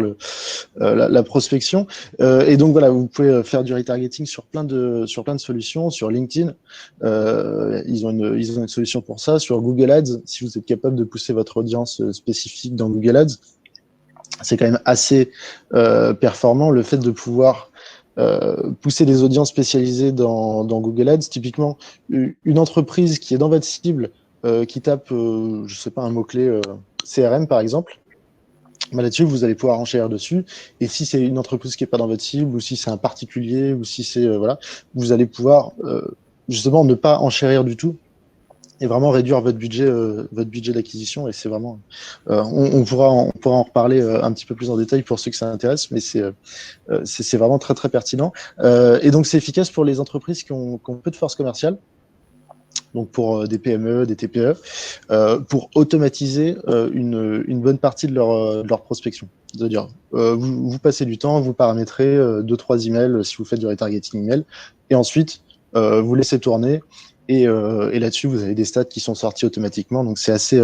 la prospection. Et donc voilà, vous pouvez faire du retargeting sur plein de solutions. Sur LinkedIn, ils ont une solution pour ça. Sur Google Ads, si vous êtes capable de pousser votre audience spécifique dans Google Ads, c'est quand même assez performant. Le fait de pouvoir pousser des audiences spécialisées dans Google Ads, typiquement une entreprise qui est dans votre cible, qui tape, je sais pas, un mot-clé CRM par exemple, bah là-dessus, vous allez pouvoir enchérir dessus. Et si c'est une entreprise qui n'est pas dans votre cible, ou si c'est un particulier, ou si c'est voilà, vous allez pouvoir justement ne pas enchérir du tout et vraiment réduire votre budget d'acquisition. Et c'est vraiment, on pourra en reparler un petit peu plus en détail pour ceux que ça intéresse, mais c'est vraiment très très pertinent. Et donc c'est efficace pour les entreprises qui ont peu de force commerciale. donc pour des PME, des TPE, pour automatiser une bonne partie de leur prospection. C'est-à-dire, vous passez du temps, vous paramétrez 2-3 emails si vous faites du retargeting email, et ensuite, vous laissez tourner, et là-dessus, vous avez des stats qui sont sortis automatiquement, donc c'est assez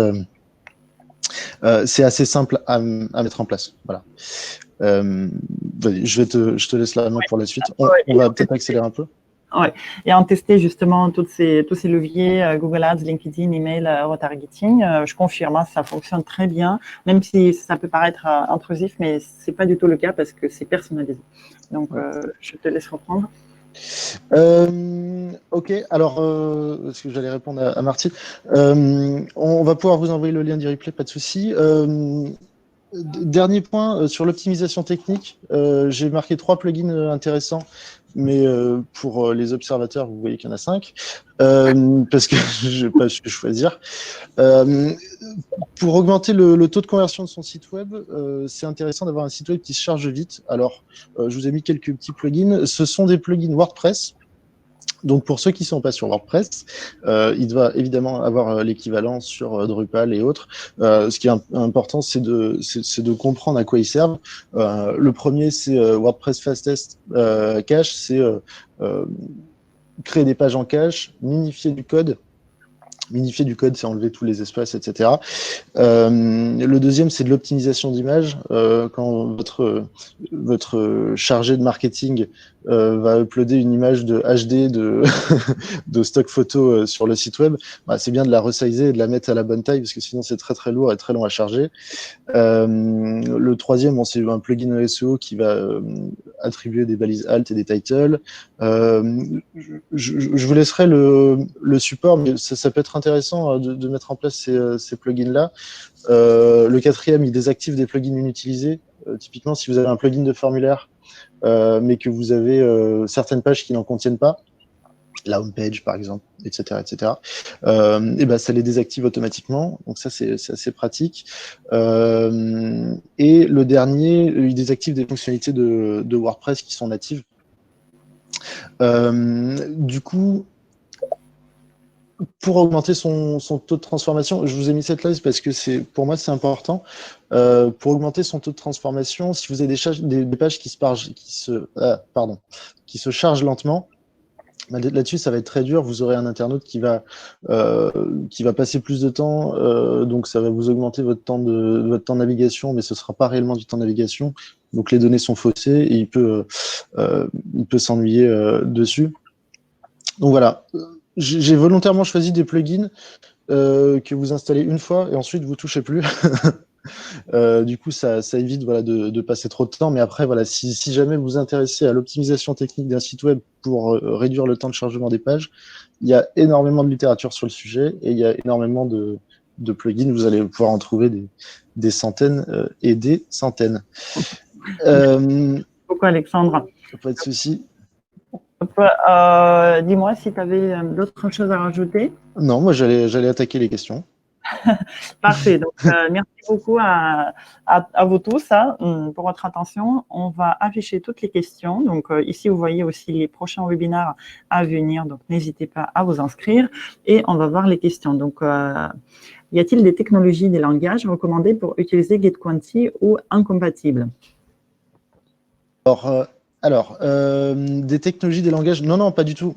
simple à mettre en place. Voilà. Je te laisse la main pour la suite. On va peut-être accélérer un peu. Ouais. Et en tester justement tous ces leviers, Google Ads, LinkedIn, email, retargeting, je confirme, ça fonctionne très bien, même si ça peut paraître intrusif, mais c'est pas du tout le cas parce que c'est personnalisé. Donc, je te laisse reprendre. Ok, alors, parce que j'allais répondre à Martine, on va pouvoir vous envoyer le lien du replay, pas de souci. Dernier point sur l'optimisation technique, j'ai marqué 3 plugins intéressants, mais pour les observateurs, vous voyez qu'il y en a 5, parce que je n'ai pas su choisir. Pour augmenter le taux de conversion de son site web, c'est intéressant d'avoir un site web qui se charge vite. Alors, je vous ai mis quelques petits plugins. Ce sont des plugins WordPress. Donc, pour ceux qui ne sont pas sur WordPress, il doit évidemment avoir l'équivalent sur Drupal et autres. Ce qui est important, c'est de comprendre à quoi ils servent. Le premier, c'est WordPress Fastest Cache. C'est créer des pages en cache, minifier du code. Minifier du code, c'est enlever tous les espaces, etc. Le deuxième, c'est de l'optimisation d'image. Quand votre chargé de marketing va uploader une image de HD de stock photo sur le site web, c'est bien de la resizer et de la mettre à la bonne taille, parce que sinon c'est très très lourd et très long à charger. Le troisième, c'est un plugin SEO qui va attribuer des balises alt et des titles. Je vous laisserai le support, mais ça peut être intéressant de mettre en place ces plugins-là. Le quatrième, il désactive des plugins inutilisés. Typiquement, si vous avez un plugin de formulaire, mais que vous avez certaines pages qui n'en contiennent pas, la homepage par exemple, etc., et ben ça les désactive automatiquement. Donc ça c'est assez pratique. Et le dernier, il désactive des fonctionnalités de WordPress qui sont natives. Du coup, pour augmenter son taux de transformation, je vous ai mis cette liste parce que pour moi c'est important. Pour augmenter son taux de transformation, si vous avez des pages qui se chargent lentement, là-dessus, ça va être très dur. Vous aurez un internaute qui va passer plus de temps, donc ça va vous augmenter votre temps de navigation, mais ce ne sera pas réellement du temps de navigation. Donc les données sont faussées et il peut s'ennuyer dessus. Donc voilà, j'ai volontairement choisi des plugins que vous installez une fois et ensuite vous touchez plus. Du coup, ça évite de passer trop de temps. Mais après, si jamais vous vous intéressez à l'optimisation technique d'un site web pour réduire le temps de chargement des pages, il y a énormément de littérature sur le sujet et il y a énormément de plugins. Vous allez pouvoir en trouver des centaines et des centaines. Pourquoi, Alexandre? Pas de souci. Dis-moi si tu avais d'autres choses à rajouter. Non, moi j'allais attaquer les questions. Parfait. Donc, merci beaucoup à vous tous pour votre attention. On va afficher toutes les questions. Donc, ici, vous voyez aussi les prochains webinaires à venir. Donc, n'hésitez pas à vous inscrire et on va voir les questions. Donc, y a-t-il des technologies, des langages recommandés pour utiliser GetQuanti ou incompatibles? Alors, des technologies, des langages, non, pas du tout.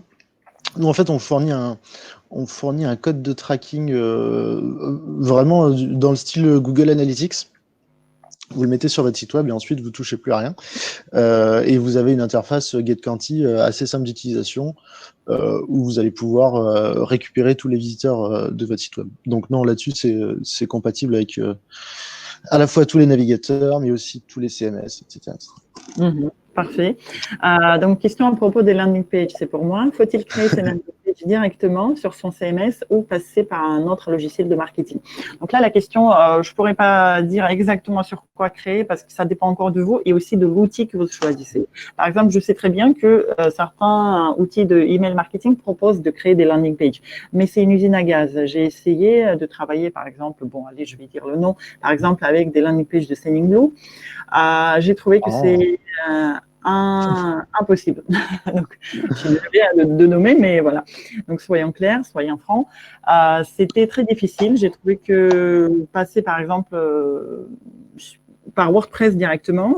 Nous, en fait, on fournit un code de tracking vraiment dans le style Google Analytics. Vous le mettez sur votre site web et ensuite, vous ne touchez plus à rien. Et vous avez une interface GetQuanti assez simple d'utilisation où vous allez pouvoir récupérer tous les visiteurs de votre site web. Donc non, là-dessus, c'est compatible avec à la fois tous les navigateurs, mais aussi tous les CMS, etc. Parfait. Donc, question à propos des landing pages, c'est pour moi. Faut-il créer ces landing pages directement sur son CMS ou passer par un autre logiciel de marketing? Donc là, la question, je ne pourrais pas dire exactement sur quoi créer parce que ça dépend encore de vous et aussi de l'outil que vous choisissez. Par exemple, je sais très bien que certains outils de email marketing proposent de créer des landing pages, mais c'est une usine à gaz. J'ai essayé de travailler, par exemple, je vais dire le nom, par exemple, avec des landing pages de Sendinblue. J'ai trouvé que c'est impossible. Donc, je suis désolée de nommer, mais voilà. Donc, soyons clairs, soyons francs. C'était très difficile. J'ai trouvé que passer, par exemple, par WordPress directement,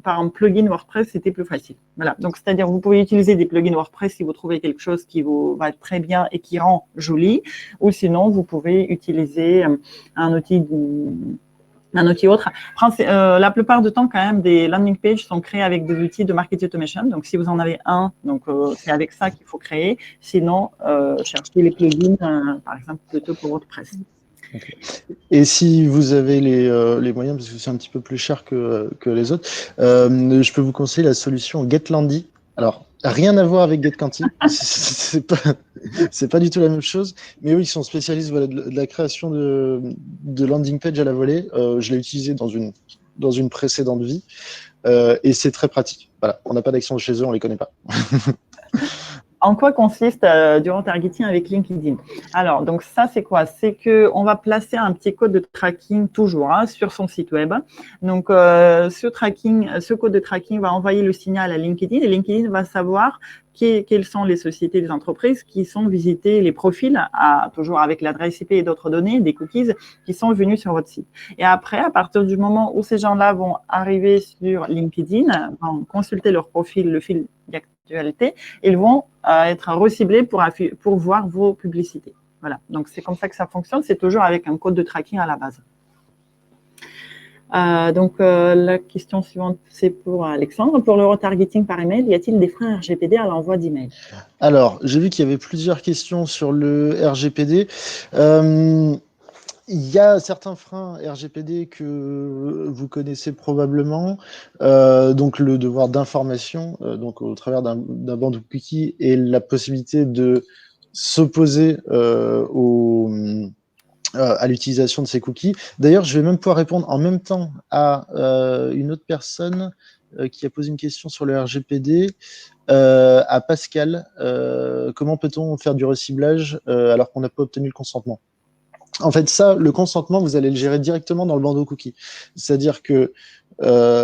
par un plugin WordPress, c'était plus facile. Voilà. Donc, c'est-à-dire, vous pouvez utiliser des plugins WordPress si vous trouvez quelque chose qui vous va très bien et qui rend joli, ou sinon, vous pouvez utiliser un outil autre. La plupart du temps, quand même, des landing pages sont créés avec des outils de marketing automation. Donc, si vous en avez un, c'est avec ça qu'il faut créer. Sinon, cherchez les plugins, par exemple, plutôt pour WordPress. Okay. Et si vous avez les moyens, parce que c'est un petit peu plus cher que les autres, je peux vous conseiller la solution GetLandy. Alors, rien à voir avec GetQuanti, c'est pas du tout la même chose, mais eux, ils sont spécialistes voilà, de la création de landing page à la volée. Je l'ai utilisé dans une précédente vie, et c'est très pratique. Voilà, on n'a pas d'action chez eux, on les connaît pas. En quoi consiste du retargeting avec LinkedIn? Alors, donc ça, c'est quoi? C'est qu'on va placer un petit code de tracking toujours sur son site web. Donc, ce code de tracking va envoyer le signal à LinkedIn et LinkedIn va savoir quelles sont les sociétés, les entreprises qui sont visitées, les profils, toujours avec l'adresse IP et d'autres données, des cookies, qui sont venus sur votre site. Et après, à partir du moment où ces gens-là vont arriver sur LinkedIn, vont consulter leur profil, le fil d'actualité, ils vont être reciblés pour voir vos publicités. Voilà, donc c'est comme ça que ça fonctionne, c'est toujours avec un code de tracking à la base. La question suivante, c'est pour Alexandre. Pour le retargeting par email, y a-t-il des freins RGPD à l'envoi d'email? Alors, j'ai vu qu'il y avait plusieurs questions sur le RGPD. Il y a certains freins RGPD que vous connaissez probablement, donc le devoir d'information, donc au travers d'un bandeau cookie et la possibilité de s'opposer à l'utilisation de ces cookies. D'ailleurs, je vais même pouvoir répondre en même temps à une autre personne qui a posé une question sur le RGPD, à Pascal. Comment peut-on faire du reciblage alors qu'on n'a pas obtenu le consentement? En fait, ça, le consentement, vous allez le gérer directement dans le bandeau cookie. C'est-à-dire que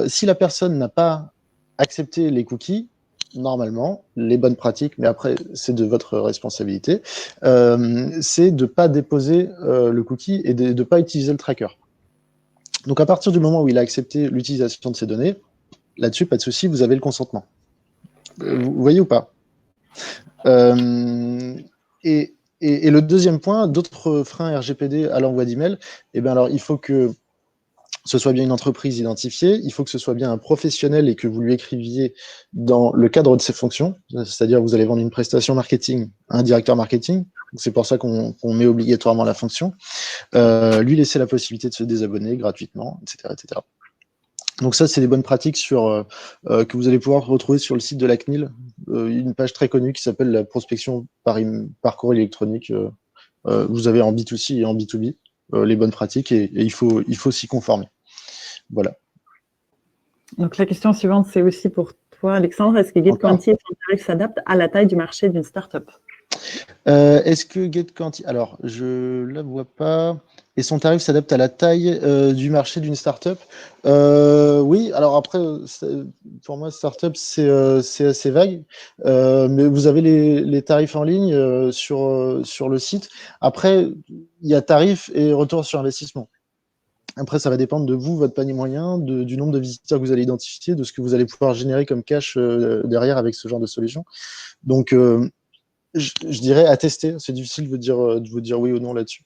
si la personne n'a pas accepté les cookies, normalement, les bonnes pratiques, mais après, c'est de votre responsabilité, c'est de ne pas déposer le cookie et de ne pas utiliser le tracker. Donc, à partir du moment où il a accepté l'utilisation de ces données, là-dessus, pas de souci, vous avez le consentement. Vous voyez ou pas? Et le deuxième point, d'autres freins RGPD à l'envoi d'email, eh bien alors il faut que ce soit bien une entreprise identifiée, il faut que ce soit bien un professionnel et que vous lui écriviez dans le cadre de ses fonctions, c'est-à-dire vous allez vendre une prestation marketing à un directeur marketing, c'est pour ça qu'on met obligatoirement la fonction, lui laisser la possibilité de se désabonner gratuitement, etc. etc. Donc ça, c'est des bonnes pratiques que vous allez pouvoir retrouver sur le site de la CNIL, une page très connue qui s'appelle la prospection par courrier électronique. Vous avez en B2C et en B2B les bonnes pratiques et il faut s'y conformer. Voilà. Donc la question suivante, c'est aussi pour toi, Alexandre. Est-ce que GetQuanti et son tarif s'adapte à la taille du marché d'une startup? Est-ce que GetQuanti, alors je la vois pas, et son tarif s'adapte à la taille du marché d'une startup? Oui, alors après, pour moi, startup, c'est assez vague, mais vous avez les tarifs en ligne sur le site. Après, il y a tarif et retour sur investissement. Après, ça va dépendre de vous, votre panier moyen, du nombre de visiteurs que vous allez identifier, de ce que vous allez pouvoir générer comme cash derrière avec ce genre de solution. Donc, je dirais à tester. C'est difficile de vous dire oui ou non là-dessus.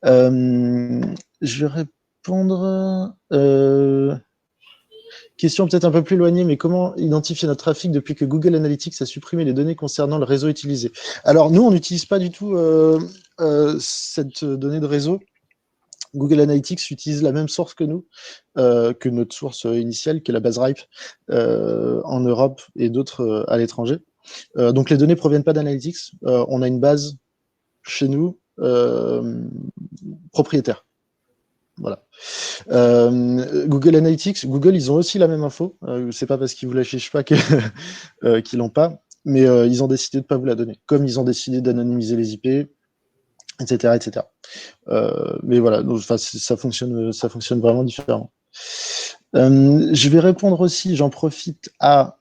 Je vais répondre. Question peut-être un peu plus éloignée, mais comment identifier notre trafic depuis que Google Analytics a supprimé les données concernant le réseau utilisé? Alors, nous, on n'utilise pas du tout cette donnée de réseau. Google Analytics utilise la même source que nous, que notre source initiale, qui est la base RIPE en Europe et d'autres à l'étranger. Donc les données ne proviennent pas d'Analytics. On a une base chez nous propriétaire. Voilà. Google Analytics, Google, ils ont aussi la même info. C'est pas parce qu'ils vous l'affichent pas qu'ils l'ont pas, mais ils ont décidé de ne pas vous la donner. Comme ils ont décidé d'anonymiser les IP, etc., etc. Mais voilà, donc, ça fonctionne vraiment différemment. Je vais répondre aussi, j'en profite, à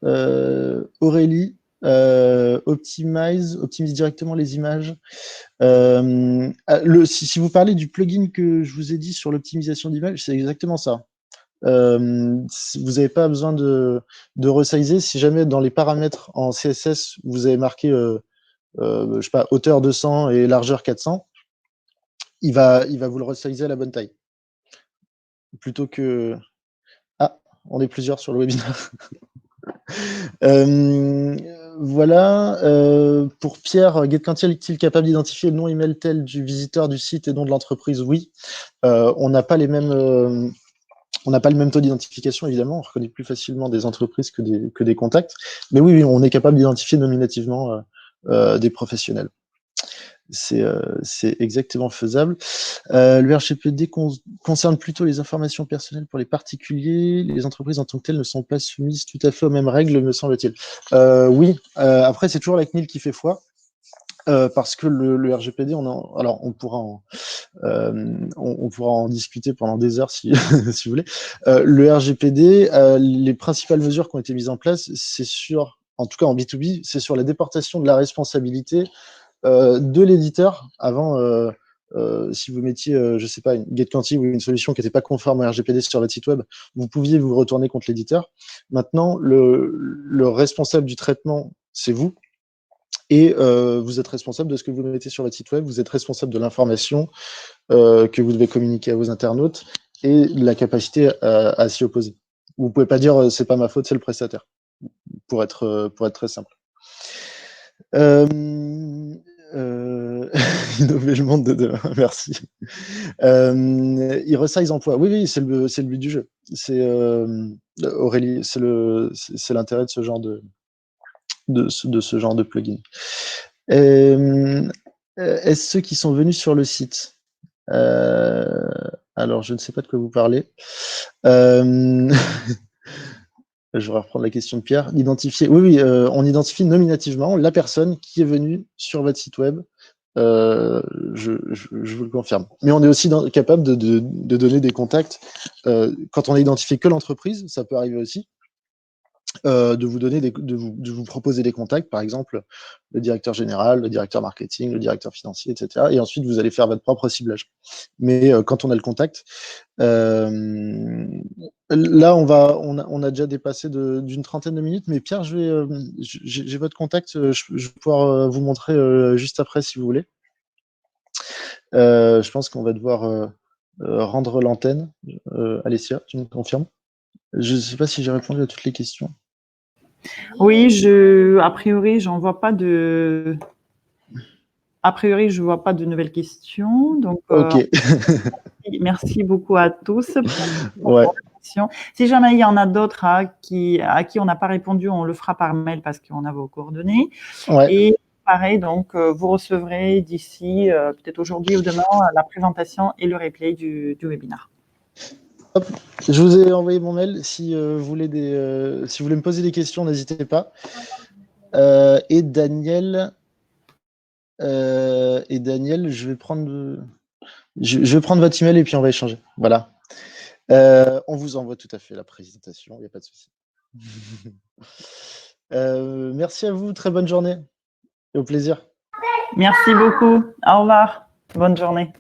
Aurélie. Optimise directement les images. Si vous parlez du plugin que je vous ai dit sur l'optimisation d'image, c'est exactement ça. Vous n'avez pas besoin de resizer. Si jamais dans les paramètres en CSS, vous avez marqué je sais pas, hauteur 200 et largeur 400, il va vous le resizer à la bonne taille. Plutôt que... Ah, on est plusieurs sur le webinaire. Voilà. Pour Pierre, GetQuantiel est-il capable d'identifier le nom email tel du visiteur du site et non de l'entreprise? Oui. On n'a pas les mêmes... on n'a pas le même taux d'identification, évidemment. On reconnaît plus facilement des entreprises que des contacts. Mais oui, on est capable d'identifier nominativement des professionnels. C'est exactement faisable. Le RGPD concerne plutôt les informations personnelles pour les particuliers. Les entreprises en tant que telles ne sont pas soumises tout à fait aux mêmes règles, me semble-t-il. Oui, après, c'est toujours la CNIL qui fait foi. Parce que le RGPD, on pourra en discuter pendant des heures si, si vous voulez. Le RGPD, les principales mesures qui ont été mises en place, c'est sur, en tout cas en B2B, c'est sur la déportation de la responsabilité de l'éditeur. Avant, si vous mettiez, je sais pas, une GetQuanti ou une solution qui n'était pas conforme au RGPD sur votre site web, vous pouviez vous retourner contre l'éditeur. Maintenant, le responsable du traitement, c'est vous. Et vous êtes responsable de ce que vous mettez sur votre site web, vous êtes responsable de l'information que vous devez communiquer à vos internautes et de la capacité à s'y opposer. Vous pouvez pas dire c'est pas ma faute, c'est le prestataire, pour être très simple. Innover le monde de demain, merci. Il resize emploi. Oui, c'est le but du jeu. C'est Aurélie, c'est l'intérêt de ce genre ce genre de plugin. Est-ce ceux qui sont venus sur le site? Alors, je ne sais pas de quoi vous parlez. Je vais reprendre la question de Pierre. Identifier. Oui, on identifie nominativement la personne qui est venue sur votre site web. Je vous le confirme. Mais on est aussi capable de donner des contacts. Quand on a identifié que l'entreprise, ça peut arriver aussi. De vous proposer des contacts, par exemple le directeur général, le directeur marketing, le directeur financier, etc. Et ensuite, vous allez faire votre propre ciblage. Mais quand on a le contact, là, on a déjà dépassé d'une trentaine de minutes. Mais Pierre, j'ai votre contact, je vais pouvoir vous montrer juste après si vous voulez. Je pense qu'on va devoir rendre l'antenne. Alessia, tu me confirmes? Je ne sais pas si j'ai répondu à toutes les questions. Oui, a priori, je vois pas de nouvelles questions. Donc, ok. Merci beaucoup à tous pour Ouais. vos questions. Si jamais il y en a d'autres à qui on n'a pas répondu, on le fera par mail parce qu'on a vos coordonnées. Ouais. Et pareil, donc, vous recevrez d'ici peut-être aujourd'hui ou demain la présentation et le replay du webinaire. Hop, je vous ai envoyé mon mail. Si vous voulez si vous voulez me poser des questions, n'hésitez pas. Et Daniel, je vais prendre votre email et puis on va échanger. Voilà. On vous envoie tout à fait la présentation, il n'y a pas de souci. Merci à vous, très bonne journée et au plaisir. Merci beaucoup. Au revoir. Bonne journée.